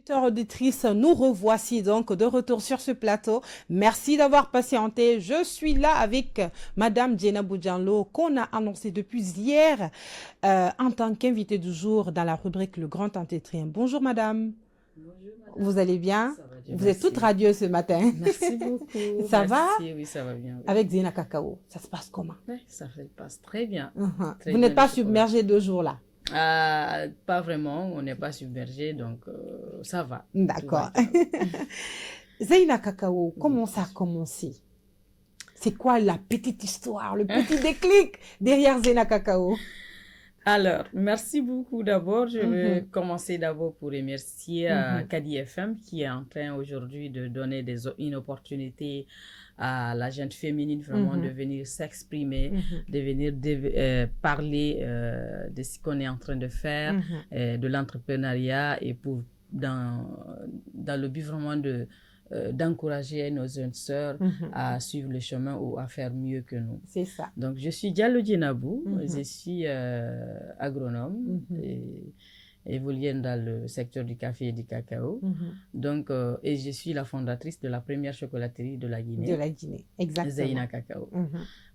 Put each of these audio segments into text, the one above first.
Auditeurs, auditrices, nous revoici donc de retour sur ce plateau. Merci d'avoir patienté. Je suis là avec Madame Diena Boudjanlo qu'on a annoncé depuis hier en tant qu'invitée du jour dans la rubrique Le Grand Entretien. Bonjour Madame. Bonjour Vous madame. allez bien? Ça va bien, Vous êtes toute merci. radieuse ce matin. Merci beaucoup. Ça va? Merci, oui, ça va bien. Oui. Avec Zena Cacao, ça se passe comment? Ouais, ça se passe très bien. Très Vous bien, n'êtes pas le chocolat. submergé 2 jours là? Pas vraiment, on n'est pas submergé, donc ça va. Tout va D'accord. bien. Zena Cacao, Oui. comment ça a commencé? C'est quoi la petite histoire, le petit déclic derrière Zena Cacao? Alors, merci beaucoup d'abord. Je vais Mhm, commencer d'abord pour remercier mhm, Kadi FM qui est en train aujourd'hui de donner une opportunité à la gente féminine vraiment de mhm, venir s'exprimer, mhm, de venir parler de ce qu'on est en train de faire, mhm. de l'entrepreneuriat et dans le but vraiment d'encourager nos jeunes sœurs Mhm. à suivre le chemin ou à faire mieux que nous. C'est ça. Donc, je suis Diallo Djenabou, je Mhm, suis agronome mhm, et évoluant dans le secteur du café et du cacao. mhm. Donc, et je suis la fondatrice de la première chocolaterie de la De Guinée, la Guinée, exactement. Zeina Cacao. Mhm.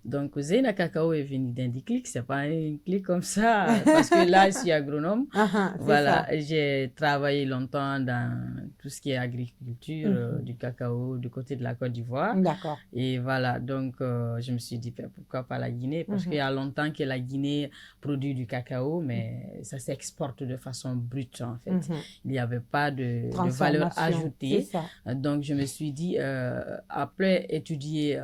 Donc, Zeina Cacao est venu d'un déclic, c'est pas un clic comme ça, parce que là, je suis agronome. Ah, c'est Voilà, ça. j'ai travaillé longtemps dans tout ce qui est agriculture, Mhm. du cacao, du côté de la Côte d'Ivoire. D'accord. Et voilà, donc je me suis dit, ben, pourquoi pas la Guinée? Parce qu'il y Mhm. a longtemps que la Guinée produit du cacao, mais ça s'exporte de façon brute, en fait. Mhm. Il n'y avait pas de valeur Transformation, c'est ajoutée. ça. Donc, je me suis dit, après étudier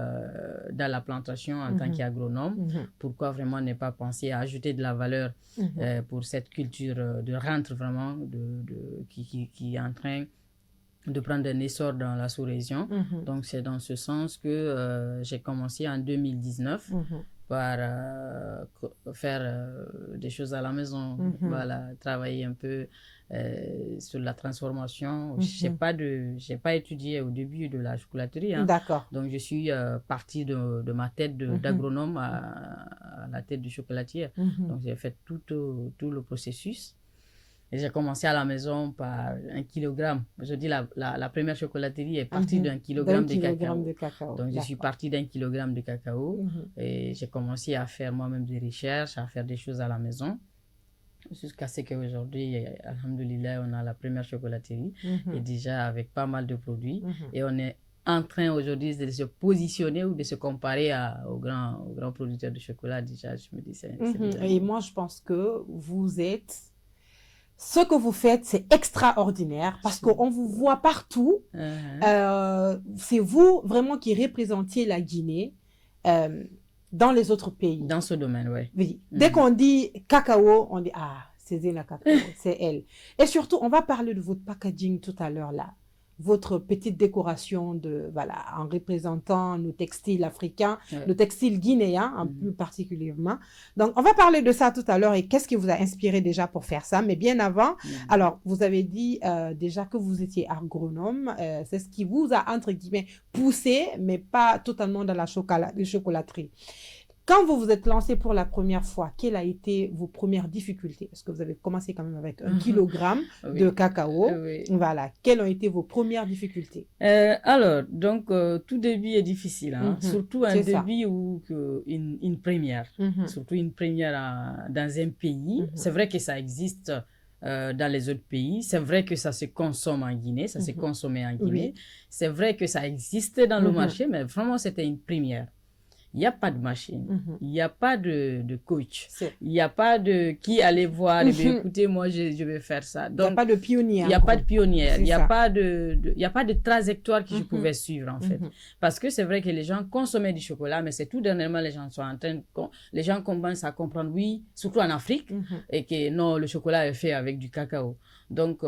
dans la plantation en tant Mhm. qu'agronome, Mhm. pourquoi vraiment ne pas penser à ajouter de la valeur Mhm. pour cette culture de rentre vraiment qui est en train de prendre un essor dans la sous-région. Mhm. Donc, c'est dans ce sens que j'ai commencé en 2019 Mhm. par faire des choses à la maison, Mhm. voilà, travailler un peu sur la transformation. Mhm. J'ai pas étudié au début de la chocolaterie, hein. D'accord. Donc, je suis partie de ma tête Mhm. d'agronome à la tête du chocolatier. Mhm. Donc, j'ai fait tout le processus. Et j'ai commencé à la maison par 1 kilogramme. Je dis la première chocolaterie est partie Mhm. d'un D'un kilogramme de kilogramme de cacao. cacao. Donc, je suis D'accord. partie d'1 kilogramme de cacao Mhm. et j'ai commencé à faire moi-même des recherches, à faire des choses à la maison. Jusqu'à ce qu'aujourd'hui, alhamdoulilah, on a la première chocolaterie et Mhm. déjà avec pas mal de produits. Mhm. Et on est en train aujourd'hui de se positionner ou de se comparer aux grands producteurs de chocolat. Déjà, je me dis, c'est Mhm. déjà Et bien. moi, je pense que vous êtes... Ce que vous faites, c'est extraordinaire parce Merci qu'on vous beaucoup. voit partout. Uh-huh. C'est vous vraiment qui représentiez la Guinée euh, dans les autres pays. Dans ce domaine, oui. Oui. Dès qu'on dit cacao, on dit ah, c'est Zena Cacao, c'est elle. Et surtout, on va parler de votre packaging tout à l'heure là. Votre petite décoration de voilà en représentant nos textiles africains, Ouais. nos textiles guinéens en Mhm. plus particulièrement. Donc on va parler de ça tout à l'heure et qu'est-ce qui vous a inspiré déjà pour faire ça. Mais bien avant, Mhm. alors vous avez dit déjà que vous étiez agronome, c'est ce qui vous a entre guillemets poussé, mais pas totalement dans la chocolaterie. Quand vous vous êtes lancé pour la première fois, quelles a été vos premières difficultés? Parce que vous avez commencé quand même avec 1 kilogramme de Oui. cacao. Oui. Voilà. Quelles ont été vos premières difficultés? Alors, donc, tout début est difficile, hein. Surtout un C'est ça. début ou une première. Mhm. Surtout une première dans un pays. Mhm. C'est vrai que ça existe dans les autres pays. C'est vrai que ça se consomme en Guinée, ça se Mhm. consommait en Oui. Guinée. C'est vrai que ça existait dans le Mhm. marché, mais vraiment, c'était une première. Il n'y a pas de machine, Mhm. il n'y a pas de coach, C'est- il n'y a pas de qui allait voir et bien Mhm. écoutez, moi je vais faire ça. Il n'y a Donc, pas de pionnier il n'y en a pas de gros. pionnière, il C'est n'y a ça. pas il y a pas de trajectoire que je Mhm. pouvais suivre en fait. Mhm. Parce que c'est vrai que les gens consommaient du chocolat, mais c'est tout dernièrement les gens sont en train les gens commencent à comprendre, oui, surtout en Afrique, Mhm. et que non, le chocolat est fait avec du cacao. Donc,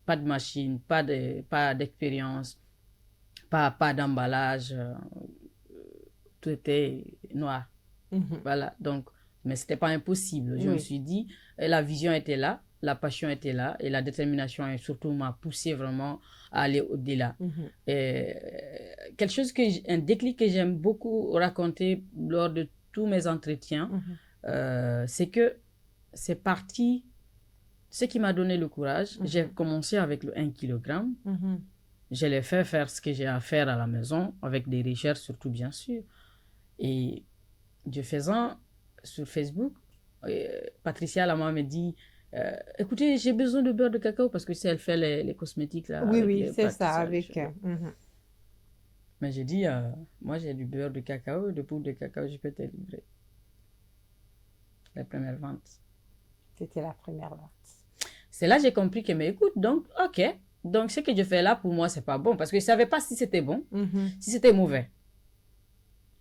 pas de machine, pas d'expérience, pas d'emballage, tout était noir. Mhm. Voilà, donc, mais c'était pas impossible. Je me Oui. suis dit, la vision était là, la passion était là, et la détermination et surtout m'a poussé vraiment à aller au-delà. Mhm. Quelque chose un déclic que j'aime beaucoup raconter lors de tous mes entretiens, Mhm. c'est que c'est parti Ce qui m'a donné le courage, j'ai commencé avec le 1 kg. Je l'ai fait faire ce que j'ai à faire à la maison, avec des recherches surtout, bien sûr. Et de faisant sur Facebook, Patricia, la maman, me dit écoutez, j'ai besoin de beurre de cacao parce que c'est elle fait les cosmétiques. Là, Oui, c'est ça, avec... Mais j'ai dit moi, j'ai du beurre de cacao, de poudre de cacao, je peux te livrer. La première vente. C'était la première vente. C'est là que j'ai compris que, mais écoute, donc, ok. Donc, ce que je fais là, pour moi, c'est pas bon. Parce que je ne savais pas si c'était bon, si c'était mauvais.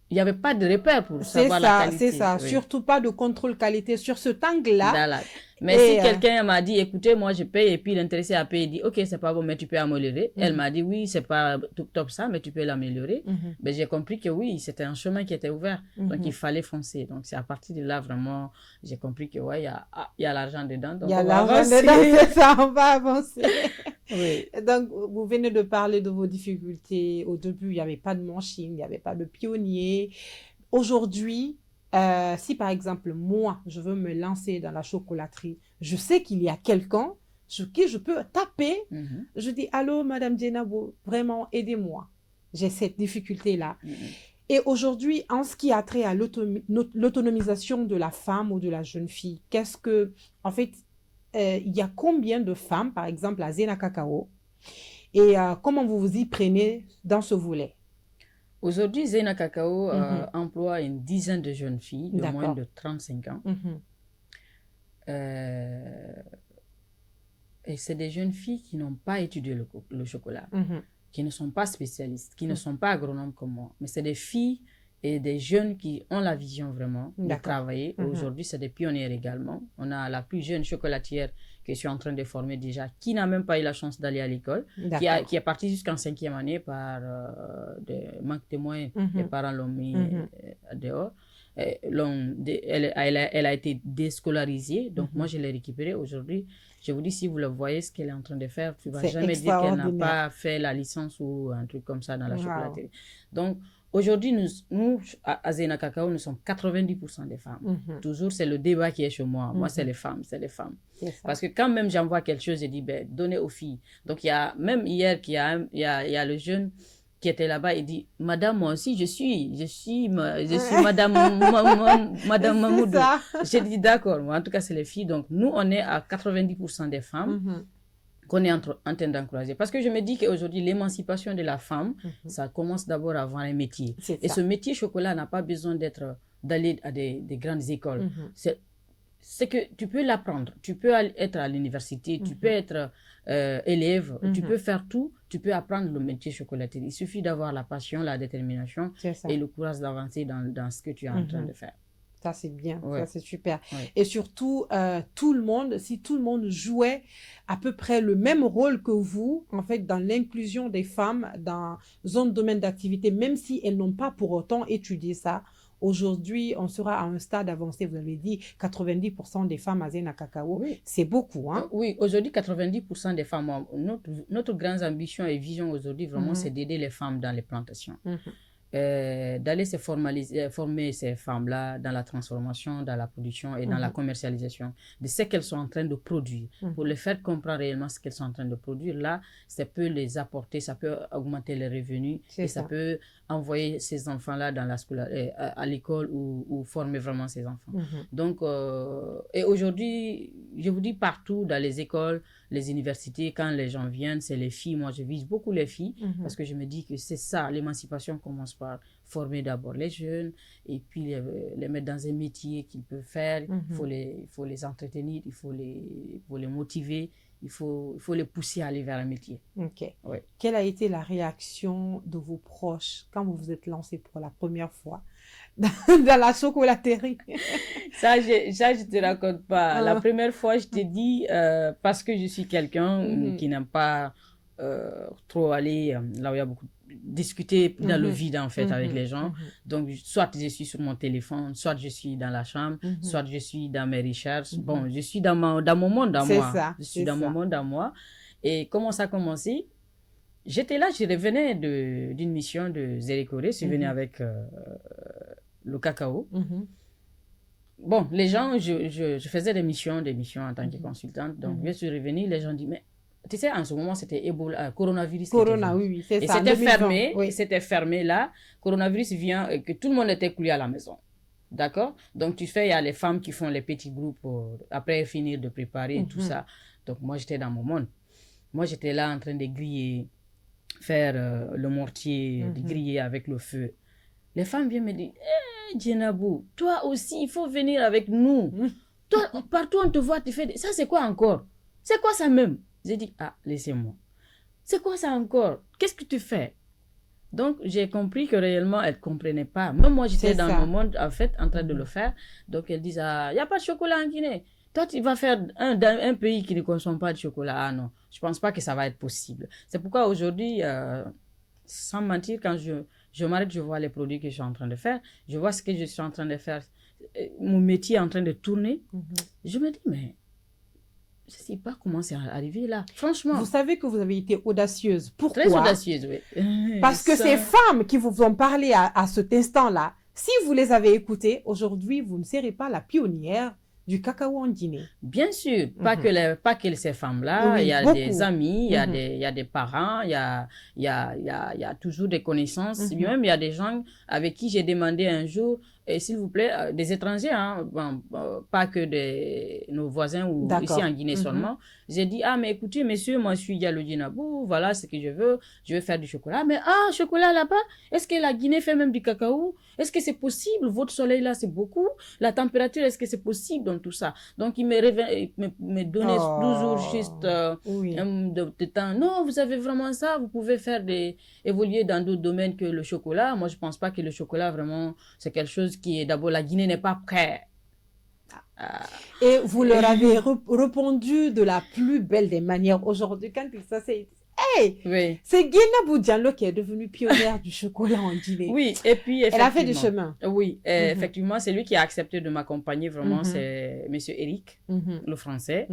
Il n'y avait pas de repère pour savoir la qualité. C'est ça, surtout pas de contrôle qualité sur ce angle-là. Mais si quelqu'un m'a dit, écoutez, moi je paye, et puis l'intéressé a payé, il dit, ok, c'est pas bon, mais tu peux améliorer. Elle m'a dit, oui, c'est pas top ça, mais tu peux l'améliorer. Ben, j'ai compris que oui, c'était un chemin qui était ouvert. Donc, il fallait foncer. Donc, c'est à partir de là, vraiment, j'ai compris que, ouais, il y a l'argent dedans. Donc, il y a l'argent dedans, c'est ça, on va avancer. Oui. Donc, vous venez de parler de vos difficultés. Au début, il n'y avait pas de machine, il n'y avait pas de pionnier. Aujourd'hui, si par exemple, moi, je veux me lancer dans la chocolaterie, je sais qu'il y a quelqu'un sur qui je peux taper. Je dis, allô, Madame Djenabo, vraiment, aidez-moi. J'ai cette difficulté-là. Et aujourd'hui, en ce qui a trait à l'autonomisation de la femme ou de la jeune fille, en fait, il y a combien de femmes, par exemple, à Zena Cacao, et comment vous vous y prenez dans ce volet? Aujourd'hui, Zena Cacao emploie une dizaine de jeunes filles de moins de 35 ans. Et c'est des jeunes filles qui n'ont pas étudié le chocolat, qui ne sont pas spécialistes, qui ne sont pas agronomes comme moi. Mais c'est des filles et des jeunes qui ont la vision vraiment de travailler. Aujourd'hui, c'est des pionnières également. On a la plus jeune chocolatière que je suis en train de former déjà, qui n'a même pas eu la chance d'aller à l'école, qui est partie jusqu'en 5e année par des manques de moyens. Les parents l'ont mis dehors. Elle a été déscolarisée, donc moi je l'ai récupérée aujourd'hui. Je vous dis, si vous le voyez, ce qu'elle est en train de faire, tu ne vas jamais dire qu'elle n'a pas fait la licence ou un truc comme ça dans la chocolaterie. Donc, aujourd'hui, nous à Zena Cacao, nous sommes 90% des femmes. Toujours, c'est le débat qui est chez moi. Moi, c'est les femmes, c'est les femmes. Parce que quand même j'envoie quelque chose, je dis, ben, donnez aux filles. Donc, il y a, même hier, il y a le jeune qui était là-bas, il dit, Madame, moi aussi, je suis Madame Mamoudou. J'ai dit, d'accord, moi, en tout cas, c'est les filles. Donc, nous, on est à 90% des femmes qu'on est en train d'encourager. Parce que je me dis qu'aujourd'hui, l'émancipation de la femme, ça commence d'abord à avoir un métier. Et ce métier chocolat n'a pas besoin d'aller à des grandes écoles. C'est que tu peux l'apprendre. Tu peux être à l'université, tu peux être élève, tu peux faire tout, tu peux apprendre le métier chocolatier. Il suffit d'avoir la passion, la détermination et le courage d'avancer dans ce que tu es en train de faire. Ça, c'est bien, ça, c'est super. Et surtout, si tout le monde jouait à peu près le même rôle que vous, en fait, dans l'inclusion des femmes dans un domaine d'activité, même si elles n'ont pas pour autant étudié ça, aujourd'hui, on sera à un stade avancé. Vous avez dit 90% des femmes à Zena Cacao, c'est beaucoup. Hein? Oui, aujourd'hui, 90% des femmes, notre grande ambition et vision aujourd'hui, vraiment, c'est d'aider les femmes dans les plantations. D'aller se former ces femmes-là dans la transformation, dans la production et dans la commercialisation de ce qu'elles sont en train de produire. Pour les faire comprendre réellement ce qu'elles sont en train de produire, là, ça peut les apporter, ça peut augmenter les revenus et ça peut envoyer ces enfants-là dans à l'école ou former vraiment ces enfants. Donc, et aujourd'hui, je vous dis partout dans les écoles, les universités, quand les gens viennent, c'est les filles. Moi, je vise beaucoup les filles parce que je me dis que c'est ça, l'émancipation commence par former d'abord les jeunes et puis les mettre dans un métier qu'ils peuvent faire. Il faut les entretenir, il faut les motiver, il faut les pousser à aller vers un métier. Ouais. Quelle a été la réaction de vos proches quand vous vous êtes lancé pour la première fois dans la chocolaterie? Ça, je te raconte pas. La première fois, je t'ai dit, parce que je suis quelqu'un qui n'aime pas trop aller là où il y a beaucoup discuter dans le vide en fait avec les gens. Donc soit je suis sur mon téléphone, soit je suis dans la chambre, soit je suis dans mes recherches. Bon, je suis dans mon monde à moi. Je suis dans mon monde à moi. Et comment ça a commencé? J'étais là, je revenais d'une mission de Zérécoré, je suis venue avec le cacao. bon, les gens, je faisais des missions en tant que consultante. Donc, je suis revenue, les gens disent, mais tu sais, en ce moment, c'était Ebola, coronavirus. Corona, oui, c'est et ça. c'était fermé là. Coronavirus vient et que tout le monde était coulé à la maison. D'accord? Donc, tu fais, il y a les femmes qui font les petits groupes après finir de préparer et tout ça. Donc, moi, j'étais dans mon monde. Moi, j'étais là en train de griller, faire le mortier, de griller avec le feu. Les femmes viennent me dire, hé, Djenabou, toi aussi, il faut venir avec nous. Toi, partout on te voit, tu fais... Ça, c'est quoi encore? C'est quoi ça même? J'ai dit, ah, laissez-moi. C'est quoi ça encore? Qu'est-ce que tu fais? Donc, j'ai compris que réellement, elle ne comprenait pas. Même moi, j'étais dans mon monde, en fait, en train de le faire. Donc, elle disait, ah, il n'y a pas de chocolat en Guinée. Toi, tu vas faire dans un pays qui ne consomme pas de chocolat. Ah non, je ne pense pas que ça va être possible. C'est pourquoi aujourd'hui, sans mentir, quand je m'arrête, je vois les produits que je suis en train de faire. Je vois ce que je suis en train de faire. Mon métier est en train de tourner. Je me dis, mais je ne sais pas comment c'est arrivé là. Franchement. Vous savez que vous avez été audacieuse. Pourquoi? Très audacieuse, oui. Parce que ces femmes qui vous ont parlé à cet instant-là, si vous les avez écoutées, aujourd'hui, vous ne serez pas la pionnière du cacao en Guinée. Bien sûr, pas que ces femmes-là, Oui, il y a beaucoup. des amis, il y a des parents, il y a toujours des connaissances. Même il y a des gens avec qui j'ai demandé un jour, et s'il vous plaît, des étrangers, hein, pas que nos voisins ou ici en Guinée seulement. J'ai dit, ah, mais écoutez, messieurs, moi je suis Diallo Djenabou, voilà ce que je veux faire du chocolat. Mais chocolat là-bas, est-ce que la Guinée fait même du cacao? Est-ce que c'est possible? Votre soleil là, c'est beaucoup. La température, est-ce que c'est possible dans tout ça? Donc, il me donnait toujours juste de temps. Non, vous avez vraiment ça, vous pouvez évoluer dans d'autres domaines que le chocolat. Moi, je pense pas que le chocolat, vraiment, c'est quelque chose qui est, d'abord, la Guinée n'est pas prête. Et vous leur avez répondu de la plus belle des manières. Aujourd'hui, quand ils s'asseyent, hey, oui. C'est Djenabou Diallo qui est devenue pionnière du chocolat en Guinée. Oui, et puis elle a fait du chemin. Oui, effectivement, c'est lui qui a accepté de m'accompagner vraiment, c'est monsieur Eric, le français,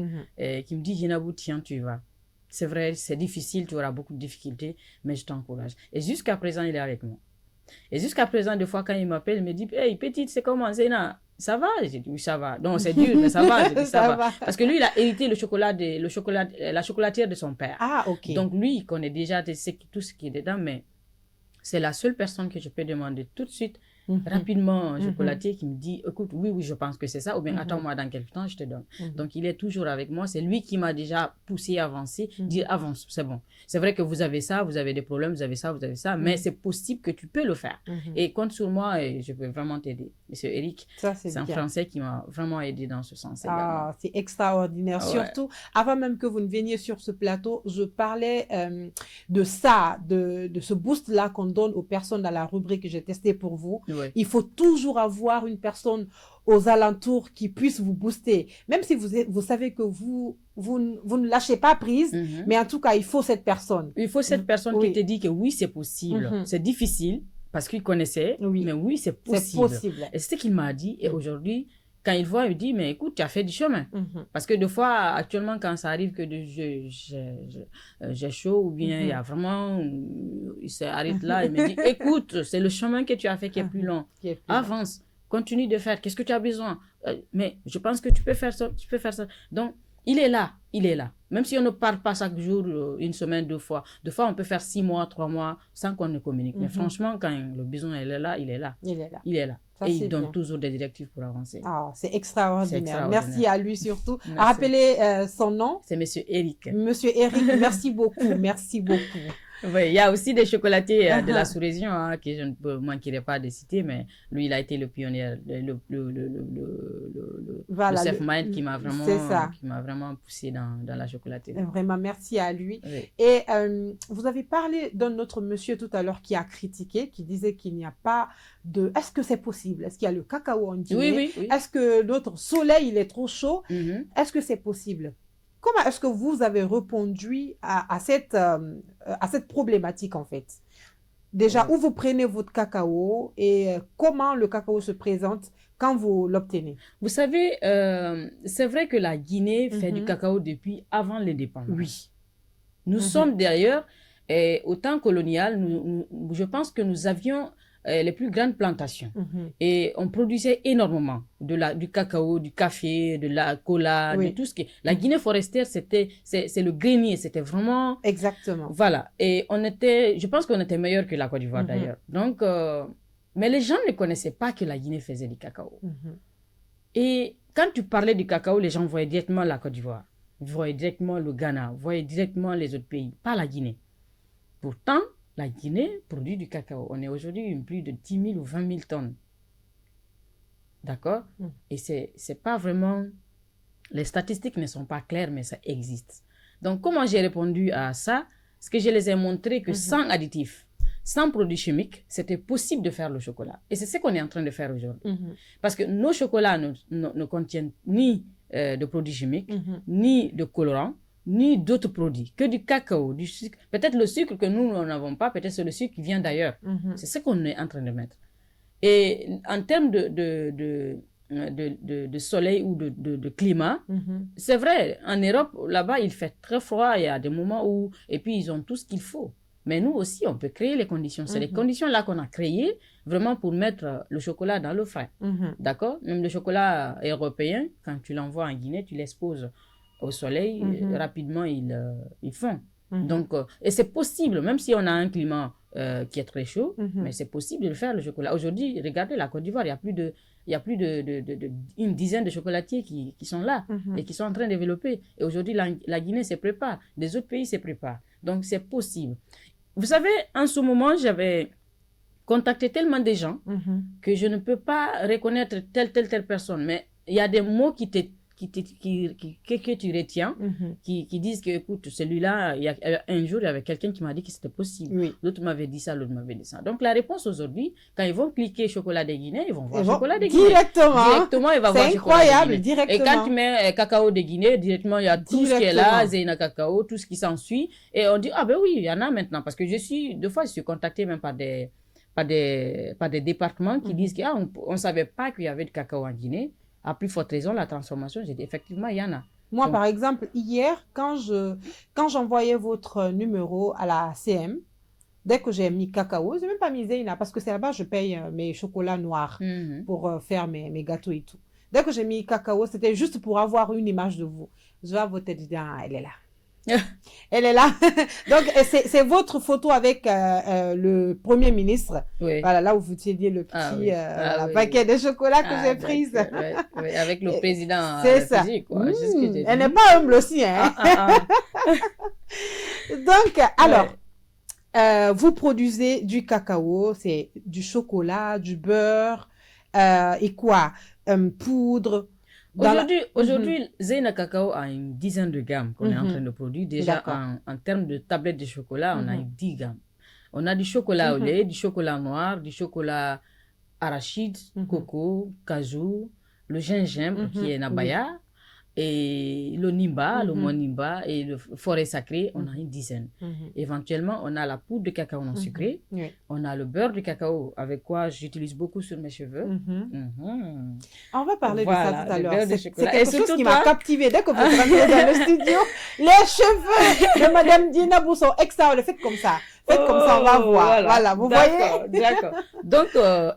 qui me dit, Djenabou, tiens, tu vas. C'est vrai, c'est difficile, tu auras beaucoup de difficultés, mais je t'encourage. Et jusqu'à présent, il est avec moi. Et jusqu'à présent, des fois, quand il m'appelle, il me dit, hey, petite, c'est comment, Zéna? Ça va? J'ai dit, oui, ça va. Non, c'est dur, mais ça va. J'ai dit, ça va. Parce que lui, il a hérité la chocolatière de son père. Ah, ok. Donc, lui, il connaît déjà tout ce qui est dedans, mais c'est la seule personne que je peux demander tout de suite, rapidement, un chocolatier qui me dit, écoute, oui, je pense que c'est ça, ou bien attends-moi dans quelques temps, je te donne. Donc, il est toujours avec moi. C'est lui qui m'a déjà poussé à avancer, dire, avance, c'est bon. C'est vrai que vous avez ça, vous avez des problèmes, vous avez ça, mais c'est possible que tu peux le faire. Et compte sur moi et je peux vraiment t'aider. Monsieur Eric, c'est un Français qui m'a vraiment aidé dans ce sens également. C'est extraordinaire. Ouais. Surtout, avant même que vous ne veniez sur ce plateau, je parlais de ça, de ce boost-là qu'on donne aux personnes dans la rubrique que j'ai testée pour vous. Ouais. Il faut toujours avoir une personne aux alentours qui puisse vous booster. Même si vous savez que vous ne lâchez pas prise, mais en tout cas, il faut cette personne. Il faut cette personne qui te dit que oui, c'est possible. C'est difficile parce qu'il connaissait, mais oui, c'est possible. Et c'est ce qu'il m'a dit. Et aujourd'hui, quand il voit, il dit, mais écoute, tu as fait du chemin. Parce que des fois, actuellement, quand ça arrive que j'ai chaud ou bien il y a vraiment, il s'arrête là, il me dit, écoute, c'est le chemin que tu as fait qui est plus long. Avance, continue de faire. Qu'est-ce que tu as besoin? Mais je pense que tu peux faire ça, Donc, il est là. Même si on ne parle pas chaque jour, une semaine, 2 fois. 2 fois, on peut faire 6 mois, 3 mois sans qu'on ne communique. Mais franchement, quand le besoin est là, il est là. Ça, et il donne toujours des directives pour avancer. C'est extraordinaire. Merci à lui surtout. Rappelez son nom. C'est monsieur Eric. Monsieur Eric, merci beaucoup. Merci beaucoup. Oui, il y a aussi des chocolatiers de la sous-région que je ne manquerai pas de citer, mais lui, il a été le pionnier, le chef-maître qui m'a vraiment poussé dans la chocolaterie. Vraiment, merci à lui. Oui. Et vous avez parlé d'un autre monsieur tout à l'heure qui a critiqué, qui disait qu'il n'y a pas de... Est-ce que c'est possible? Est-ce qu'il y a le cacao en Guinée? Oui. Est-ce que notre soleil, il est trop chaud? Est-ce que c'est possible? Comment est-ce que vous avez répondu à cette problématique, en fait? Déjà, où vous prenez votre cacao et comment le cacao se présente quand vous l'obtenez? Vous savez, c'est vrai que la Guinée fait du cacao depuis avant l'indépendance. Oui. Nous sommes d'ailleurs, au temps colonial, je pense que nous avions les plus grandes plantations. Mhm. Et on produisait énormément du cacao, du café, de la cola, Oui. de tout ce qui... La Guinée forestière, c'est le grenier, c'était vraiment... Exactement. Voilà. Et je pense qu'on était meilleur que la Côte d'Ivoire d'ailleurs. Donc, mais les gens ne connaissaient pas que la Guinée faisait du cacao. Et quand tu parlais du cacao, les gens voyaient directement la Côte d'Ivoire, voyaient directement le Ghana, voyaient directement les autres pays, pas la Guinée. Pourtant, la Guinée produit du cacao. On est aujourd'hui plus de 10 000 ou 20 000 tonnes. D'accord? Et c'est pas vraiment... Les statistiques ne sont pas claires, mais ça existe. Donc, comment j'ai répondu à ça? C'est que je les ai montré que sans additifs, sans produits chimiques, c'était possible de faire le chocolat. Et c'est ce qu'on est en train de faire aujourd'hui. Parce que nos chocolats ne contiennent ni de produits chimiques, ni de colorants, ni d'autres produits, que du cacao, du sucre. Peut-être le sucre que nous n'avons pas, peut-être c'est le sucre qui vient d'ailleurs. C'est ce qu'on est en train de mettre. Et en termes de soleil ou de climat, c'est vrai, en Europe, là-bas, il fait très froid, il y a des moments où... Et puis, ils ont tout ce qu'il faut. Mais nous aussi, on peut créer les conditions. C'est les conditions-là qu'on a créées vraiment pour mettre le chocolat dans le frais. D'accord? Même le chocolat européen, quand tu l'envoies en Guinée, tu l'exposes au soleil, rapidement, il fond. Donc, et c'est possible, même si on a un climat qui est très chaud, mais c'est possible de faire le chocolat. Aujourd'hui, regardez la Côte d'Ivoire, il y a plus une dizaine de chocolatiers qui sont là et qui sont en train de développer. Et aujourd'hui, la Guinée se prépare, des autres pays se préparent. Donc, c'est possible. Vous savez, en ce moment, j'avais contacté tellement de gens que je ne peux pas reconnaître telle personne. Mais il y a des mots que tu retiens, qui disent que, écoute, celui-là, il y a un jour, il y avait quelqu'un qui m'a dit que c'était possible. Oui. L'autre m'avait dit ça, l'autre m'avait dit ça. Donc, la réponse aujourd'hui, quand ils vont cliquer chocolat des Guinée, ils vont voir chocolat des Guinée. Directement, ils vont voir c'est incroyable, directement. Et quand tu mets cacao de Guinée, directement, il y a tout ce qui est là, Zeyna Cacao, tout ce qui s'ensuit. Et on dit, ah ben oui, il y en a maintenant. Parce que deux fois, je suis contactée même par des départements qui disent qu'on ne savait pas qu'il y avait du cacao en Guinée. À plus forte raison, la transformation, j'ai dit, effectivement, il y en a. Moi, par exemple, hier, quand j'envoyais votre numéro à la CM, dès que j'ai mis cacao, je n'ai même pas mis Zeyna, parce que c'est là-bas que je paye mes chocolats noirs pour faire mes gâteaux et tout. Dès que j'ai mis cacao, c'était juste pour avoir une image de vous. Je vais à votre tête, je dis, ah, elle est là. Elle est là. Donc, c'est votre photo avec le Premier ministre. Oui. Voilà, là où vous teniez le petit paquet de chocolat que j'ai pris. Oui, avec le président. C'est ça. Quoi. Elle n'est pas humble aussi. Hein? Donc, alors, vous produisez du cacao, c'est du chocolat, du beurre, et quoi? Poudre. Aujourd'hui, Zeyna Cacao a une dizaine de gammes qu'on est en train de produire. Déjà, en termes de tablettes de chocolat, on a 10 gammes. On a du chocolat au lait, du chocolat noir, du chocolat arachide, coco, cajou, le gingembre qui est nabaya, et le nimba, le monimba et le forêt sacré, on a une dizaine. Éventuellement, on a la poudre de cacao non sucré, on a le beurre de cacao avec quoi j'utilise beaucoup sur mes cheveux. On va parler de ça tout à l'heure. C'est quelque chose qui m'a captivée dès que vous rentrez dans le studio. Les cheveux de Madame Dina Bou sont extraordinaires. Faites comme ça. Faites comme ça, on va voir. Voilà, vous voyez? D'accord. Donc,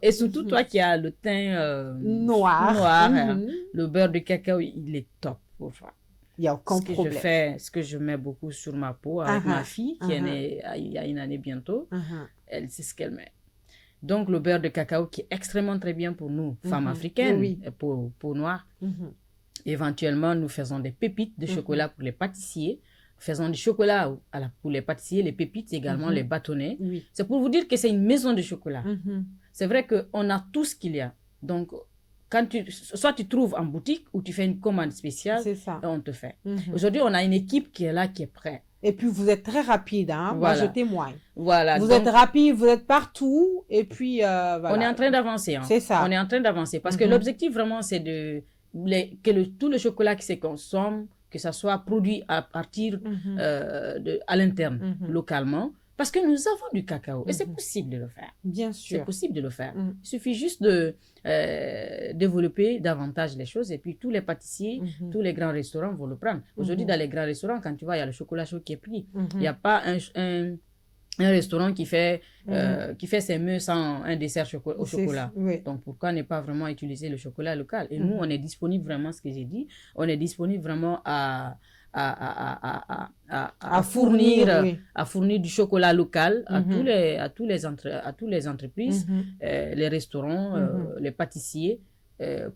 et surtout toi qui as le teint noir, le beurre de cacao, il est top pour toi. Il n'y a aucun problème. Ce que je mets beaucoup sur ma peau avec ma fille qui est née il y a une année bientôt, elle sait ce qu'elle met. Donc, le beurre de cacao qui est extrêmement très bien pour nous, femmes africaines, et peau noire. Éventuellement, nous faisons des pépites de chocolat pour les pâtissiers. Faisons du chocolat pour les pâtissiers, les pépites également, les bâtonnets. C'est pour vous dire que c'est une maison de chocolat. C'est vrai qu'on a tout ce qu'il y a. Donc, soit tu trouves en boutique ou tu fais une commande spéciale et on te fait. Aujourd'hui, on a une équipe qui est là, qui est prête. Et puis, vous êtes très rapide, hein? Voilà. Moi, je témoigne. Voilà. Vous êtes rapide, vous êtes partout, et puis, voilà. On est en train d'avancer. Hein. C'est ça. On est en train d'avancer. Parce que l'objectif, vraiment, c'est tout le chocolat qui se consomme, que ça soit produit à partir à l'interne, localement, parce que nous avons du cacao et c'est possible de le faire. Bien sûr. C'est possible de le faire. Il suffit juste de développer davantage les choses et puis tous les pâtissiers, tous les grands restaurants vont le prendre. Aujourd'hui, dans les grands restaurants, quand tu vas, il y a le chocolat chaud qui est pris. Il n'y a pas un restaurant qui fait ses meux sans un dessert au chocolat. Oui. Donc, pourquoi ne pas vraiment utiliser le chocolat local? Et nous, on est disponible vraiment, ce que j'ai dit, on est disponible vraiment à fournir, oui. à fournir du chocolat local à tous les entreprises, les restaurants, les pâtissiers,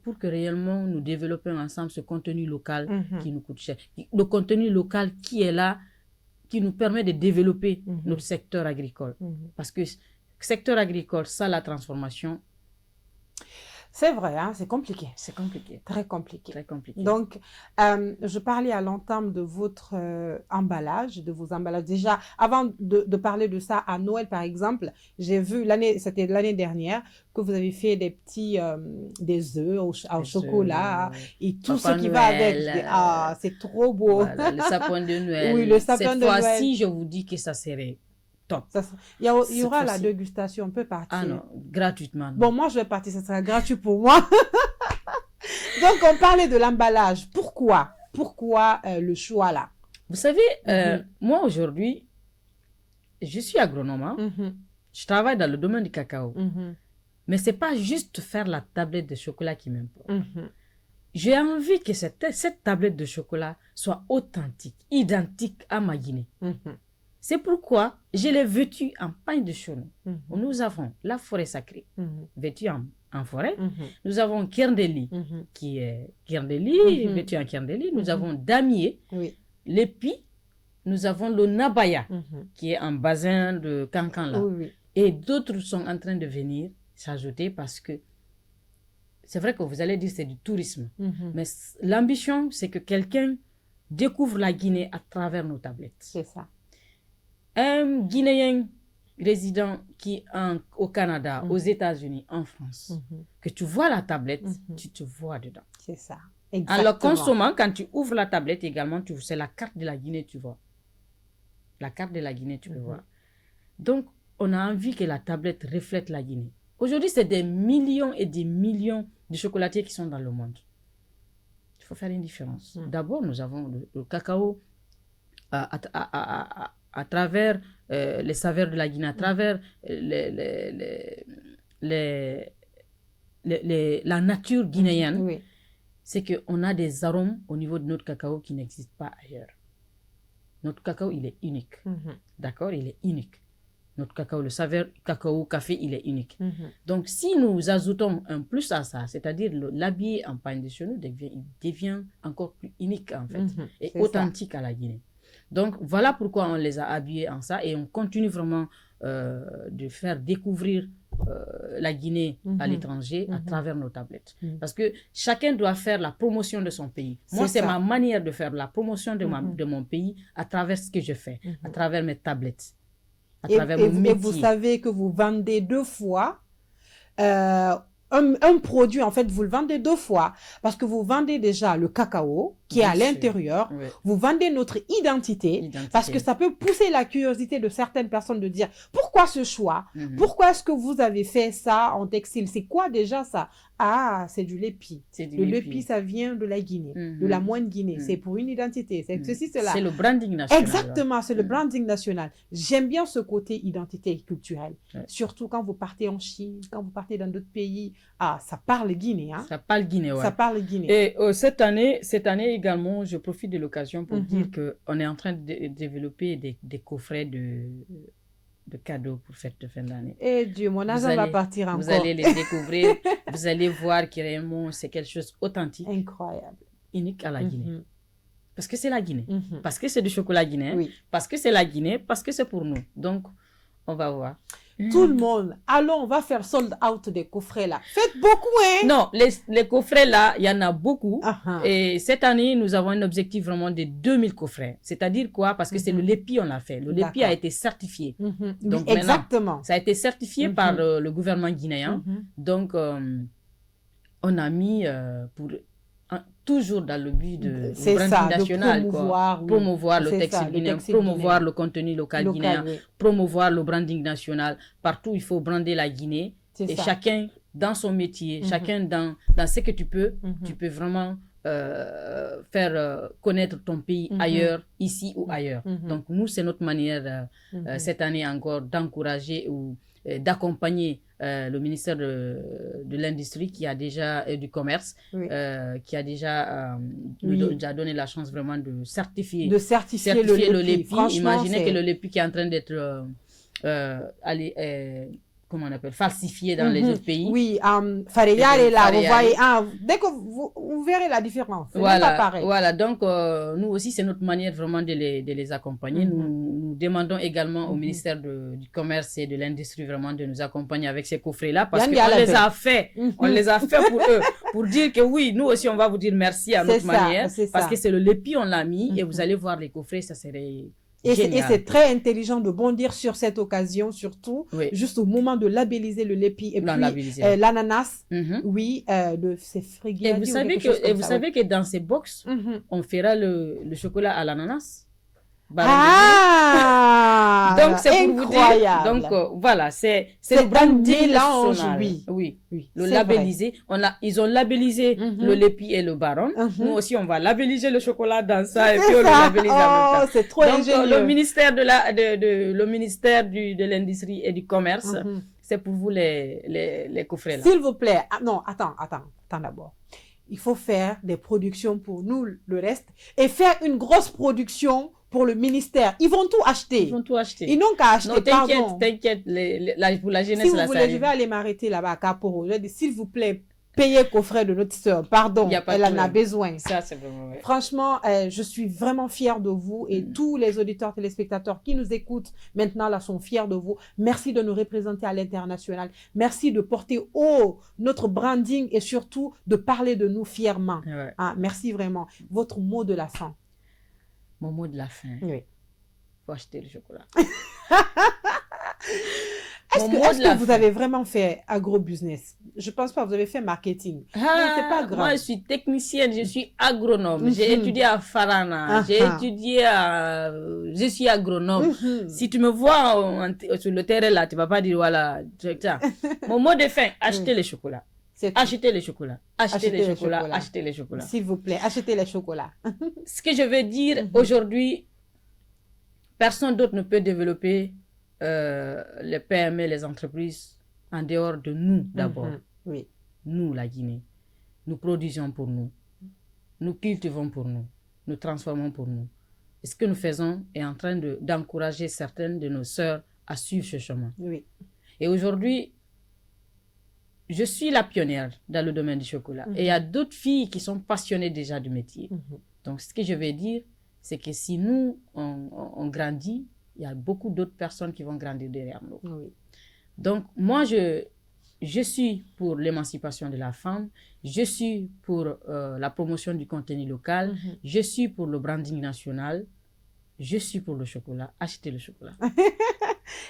pour que réellement nous développions ensemble ce contenu local qui nous coûte cher. Le contenu local qui est là, qui nous permet de développer notre secteur agricole. Parce que secteur agricole, ça, la transformation, c'est vrai, hein, c'est compliqué. C'est compliqué. Très compliqué. Très compliqué. Donc, je parlais à l'entame de votre emballage, de vos emballages. Déjà, avant de parler de ça, à Noël, par exemple, j'ai vu, c'était l'année dernière, que vous avez fait des petits, des œufs au chocolat et tout Papa ce qui Noël, va avec. Ah, c'est trop beau. Voilà, le sapin de Noël. Oui, le sapin de Noël. Cette fois-ci, je vous dis que ça serait top. Il y aura la dégustation, on peut partir. Ah non, gratuitement. Non. Bon, moi, je vais partir, ça sera gratuit pour moi. Donc, on parlait de l'emballage. Pourquoi le choix là? Vous savez, moi aujourd'hui, je suis agronome. Hein? Je travaille dans le domaine du cacao. Mais ce n'est pas juste faire la tablette de chocolat qui m'importe. J'ai envie que cette tablette de chocolat soit authentique, identique à ma Guinée. C'est pourquoi je l'ai vêtue en pain de chaume. Nous avons la forêt sacrée, vêtue en forêt. Nous avons Kirndeli, qui est Kirndeli, vêtue en Kirndeli. Nous avons Damier, l'épi. Nous avons le Nabaya, qui est en bassin de Cancan là. Et d'autres sont en train de venir s'ajouter parce que c'est vrai que vous allez dire que c'est du tourisme. Mais l'ambition, c'est que quelqu'un découvre la Guinée à travers nos tablettes. C'est ça. Un Guinéen résident qui est au Canada, aux États-Unis, en France, que tu vois la tablette, tu te vois dedans. C'est ça. Exactement. En le consommant, quand tu ouvres la tablette également, c'est la carte de la Guinée, tu vois. La carte de la Guinée, tu peux voir. Donc, on a envie que la tablette reflète la Guinée. Aujourd'hui, c'est des millions et des millions de chocolatiers qui sont dans le monde. Il faut faire une différence. D'abord, nous avons le cacao à travers les saveurs de la Guinée, à travers la nature guinéenne, c'est qu'on a des arômes au niveau de notre cacao qui n'existent pas ailleurs. Notre cacao, il est unique. D'accord? Il est unique. Notre cacao, le saveur cacao, café, il est unique. Donc, si nous ajoutons un plus à ça, c'est-à-dire l'habiller en pain de chaume, il devient encore plus unique, en fait, et authentique à la Guinée. Donc, voilà pourquoi on les a habillés en ça et on continue vraiment de faire découvrir la Guinée à l'étranger à travers nos tablettes. Parce que chacun doit faire la promotion de son pays. Moi, c'est ma manière de faire la promotion de mon pays à travers ce que je fais, à travers mes tablettes, à travers mon métier. Et vous savez que vous vendez 2 fois un produit, en fait, vous le vendez 2 fois parce que vous vendez déjà le cacao qui est à l'intérieur. Vous vendez notre identité parce que ça peut pousser la curiosité de certaines personnes de dire pourquoi ce choix? Pourquoi est-ce que vous avez fait ça en textile? C'est quoi déjà ça? Ah, c'est du lépi. Le lépi, ça vient de la Guinée, de la moine Guinée. C'est pour une identité. C'est ceci, cela. C'est le branding national. Exactement, c'est le branding national. J'aime bien ce côté identité culturelle. Surtout quand vous partez en Chine, quand vous partez dans d'autres pays. Ah, ça parle Guinée. Hein? Ça parle Guinée, ouais. Ça parle Guinée. Et cette année également, je profite de l'occasion pour dire qu'on est en train de développer des coffrets de cadeaux pour fête de fin d'année. Eh Dieu, mon argent va partir encore. Vous allez les découvrir, vous allez voir que réellement c'est quelque chose d'authentique. Incroyable. Unique à la Guinée. Parce que c'est la Guinée. Parce que c'est du chocolat guinéen. Parce que c'est la Guinée. Parce que c'est pour nous. Donc, on va voir. Tout le monde, allons, on va faire sold out des coffrets là. Faites beaucoup, hein? Non, les coffrets là, il y en a beaucoup. Et cette année, nous avons un objectif vraiment de 2000 coffrets. C'est-à-dire quoi? Parce que c'est le LEPI, on l'a fait. Le LEPI a été certifié. Donc, exactement. Ça a été certifié par le gouvernement guinéen. Donc, on a mis toujours dans le but de branding national, promouvoir le textile guinéen, promouvoir le contenu local guinéen, promouvoir le branding national. Partout, il faut brander la Guinée. Et chacun dans son métier, chacun dans ce que tu peux vraiment faire connaître ton pays ailleurs, ici ou ailleurs. Donc, nous, c'est notre manière, cette année encore, d'encourager ou d'accompagner le ministère de l'Industrie qui a déjà, et du Commerce, qui a déjà nous a donné la chance vraiment de certifier le LEPI. Imaginez que le LEPI qui est en train d'être comment on appelle, falsifié dans les autres pays. Oui, Fareyal est là, vous voyez, dès que vous verrez la différence, c'est pas pareil. Voilà, donc nous aussi, c'est notre manière vraiment de les accompagner. Nous demandons également au ministère du Commerce et de l'Industrie vraiment de nous accompagner avec ces coffrets-là parce qu'on les a fait, on les a fait pour eux, pour dire que oui, nous aussi, on va vous dire merci à notre manière parce que c'est le LEPI, on l'a mis et vous allez voir les coffrets, ça serait... Et c'est très intelligent de bondir sur cette occasion, surtout, juste au moment de labelliser le LEPI et puis l'ananas, c'est frigide. Et vous savez que dans ces box, on fera le chocolat à l'ananas. Donc c'est pour vous dire. Donc voilà, c'est le branding national. Oui. Le labelliser. Ils ont labellisé le LEPI et le Baron. Nous aussi, on va labelliser le chocolat dans ça et puis on le labellise en même temps. C'est trop ingénieux. Le ministère le ministère de l'Industrie et du Commerce, c'est pour vous les coffrets là. S'il vous plaît. Non, attends d'abord. Il faut faire des productions pour nous, le reste, et faire une grosse production pour le ministère. Ils vont tout acheter. Ils n'ont qu'à acheter. Non, t'inquiète, pour la jeunesse, si vous voulez, je vais aller m'arrêter là-bas à Caporo. Je dis, s'il vous plaît, payez coffret de notre sœur. Pardon, elle en a besoin. Ça, c'est vraiment vrai. Franchement, je suis vraiment fière de vous et tous les auditeurs, téléspectateurs qui nous écoutent maintenant là sont fiers de vous. Merci de nous représenter à l'international. Merci de porter haut notre branding et surtout de parler de nous fièrement. Merci vraiment. Votre mot de la fin. Mon mot de la fin. Oui. Faut acheter le chocolat. Est-ce que vous avez vraiment fait agro-business? Je pense pas, vous avez fait marketing. Mais c'est pas grave. Moi, je suis technicienne, je suis agronome. J'ai étudié à Farana. Je suis agronome. Si tu me vois sur le terrain là, tu vas pas dire voilà. Mon mot de fin, achetez les chocolats. Achetez les chocolats. Achetez les chocolats. S'il vous plaît, achetez les chocolats. Ce que je veux dire aujourd'hui, personne d'autre ne peut développer les PME, les entreprises en dehors de nous d'abord. Oui. Nous, la Guinée. Nous produisons pour nous. Nous cultivons pour nous. Nous transformons pour nous. Et ce que nous faisons est en train d'encourager certaines de nos sœurs à suivre ce chemin. Oui. Et aujourd'hui, je suis la pionnière dans le domaine du chocolat. Et il y a d'autres filles qui sont passionnées déjà du métier. Donc, ce que je vais dire, c'est que si nous, on grandit, il y a beaucoup d'autres personnes qui vont grandir derrière nous. Oui. Donc, moi, je suis pour l'émancipation de la femme. Je suis pour la promotion du contenu local. Je suis pour le branding national. Je suis pour le chocolat. Achetez le chocolat.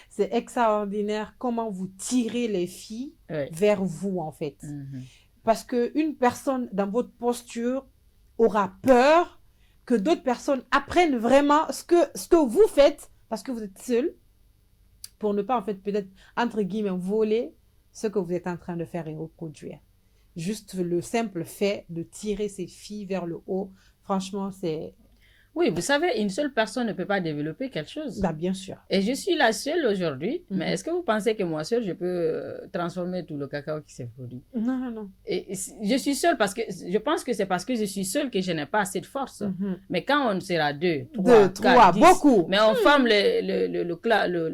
C'est extraordinaire comment vous tirez les filles vers vous, en fait. Parce qu'une personne dans votre posture aura peur que d'autres personnes apprennent vraiment ce que vous faites parce que vous êtes seul pour ne pas, en fait, peut-être, entre guillemets, voler ce que vous êtes en train de faire et reproduire. Juste le simple fait de tirer ces filles vers le haut, franchement, c'est... Oui, vous savez, une seule personne ne peut pas développer quelque chose. Bah, bien sûr. Et je suis la seule aujourd'hui, mais est-ce que vous pensez que moi seule, je peux transformer tout le cacao qui s'est produit? Non. Et je suis seule parce que, je pense que c'est parce que je suis seule que je n'ai pas assez de force. Mais quand on sera deux, trois, 10, beaucoup. Mais on forme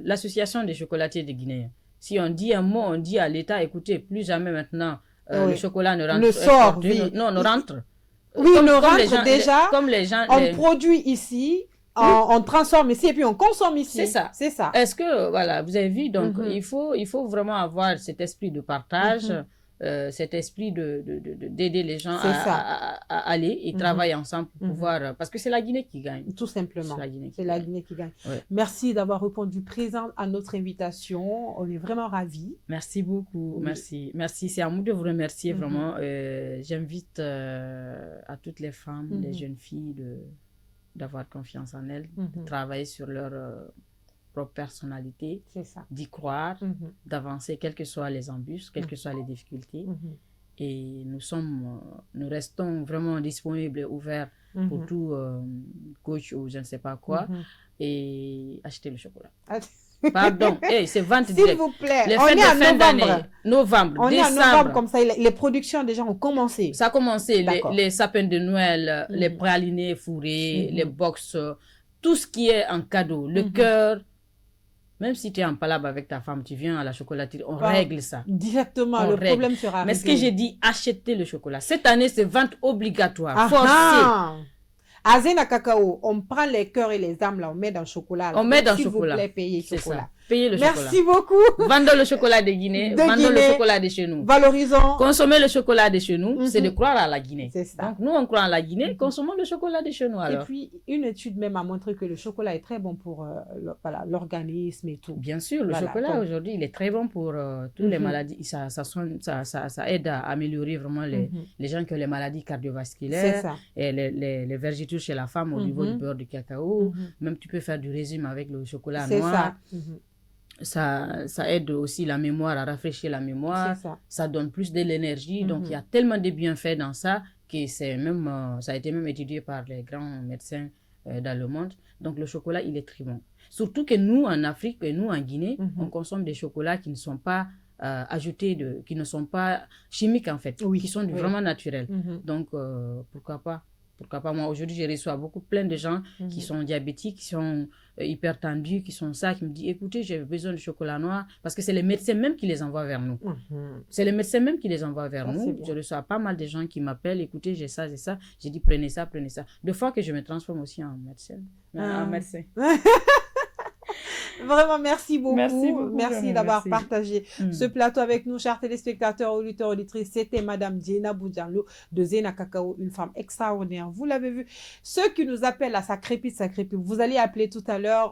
l'association des chocolatiers de Guinée. Si on dit un mot, on dit à l'État, écoutez, plus jamais maintenant, le chocolat ne rentre. Ne sort, ne rentre. Oui, on rentre déjà, comme les gens, on produit ici, on transforme ici et puis on consomme ici. C'est ça. Est-ce que, voilà, vous avez vu, donc il faut vraiment avoir cet esprit de partage, cet esprit d'aider les gens à aller et travailler ensemble pour pouvoir... Parce que c'est la Guinée qui gagne. Tout simplement. C'est la Guinée qui gagne. Ouais. Merci d'avoir répondu présent à notre invitation. On est vraiment ravis. Merci beaucoup. Oui. Merci. C'est à moi de vous remercier vraiment. J'invite à toutes les femmes, les jeunes filles d'avoir confiance en elles, de travailler sur leur... propre personnalité, d'y croire, d'avancer, quelles que soient les embûches, quelles que soient les difficultés. Et nous restons vraiment disponibles et ouverts pour tout coach ou je ne sais pas quoi. Et acheter le chocolat. Pardon, c'est vente directe. S'il vous plaît, Les on fêtes est de en fin d'année, novembre. On est en décembre. novembre, comme ça, les productions déjà ont commencé. Ça a commencé, les sapins de Noël, les pralinés fourrés, les box, tout ce qui est en cadeau, le cœur. Même si tu es en palabre avec ta femme, tu viens à la chocolaterie, on règle ça. Directement, le problème sera réglé. Mais ce que j'ai dit, achetez le chocolat. Cette année, c'est vente obligatoire, forcée. À Zena Cacao, on prend les cœurs et les âmes, là, on met dans le chocolat. On met dans le chocolat. S'il vous plaît, payez le chocolat. Ça. Payez le chocolat. Merci beaucoup. Vendons le chocolat de Guinée, vendons le chocolat de chez nous. Valorisons. Consommer le chocolat de chez nous, c'est de croire à la Guinée. C'est ça. Donc, nous, on croit à la Guinée, consommons le chocolat de chez nous, alors. Et puis, une étude même a montré que le chocolat est très bon pour l'organisme et tout. Bien sûr, le chocolat, aujourd'hui, il est très bon pour toutes les maladies. Ça aide à améliorer vraiment les gens qui ont les maladies cardiovasculaires. Ça. Et les vergetures chez la femme au niveau du beurre de cacao. Même tu peux faire du régime avec le chocolat noir. Ça aide aussi la mémoire, à rafraîchir la mémoire. Ça donne plus de l'énergie. Donc, il y a tellement de bienfaits dans ça que ça a été même étudié par les grands médecins dans le monde. Donc, le chocolat, il est très bon. Surtout que nous, en Afrique et nous, en Guinée, on consomme des chocolats qui ne sont pas ajoutés, qui ne sont pas chimiques, en fait, qui sont vraiment naturels. Donc, pourquoi pas? Pourquoi pas? Moi, aujourd'hui, je reçois plein de gens qui sont diabétiques, qui sont hypertendus, qui sont ça, qui me disent, écoutez, j'ai besoin de chocolat noir, parce que c'est les médecins même qui les envoient vers nous. C'est les médecins même qui les envoient vers nous. Je reçois pas mal de gens qui m'appellent, écoutez, j'ai ça, j'ai ça. J'ai dit, prenez ça, prenez ça. Des fois que je me transforme aussi en médecin. En médecin. Vraiment, merci beaucoup. Merci d'avoir partagé ce plateau avec nous, chers téléspectateurs, auditeurs, auditrices. C'était Madame Diena Boudianlo de Zena Cacao, une femme extraordinaire. Vous l'avez vu. Ceux qui nous appellent à ça crépite, vous allez appeler tout à l'heure.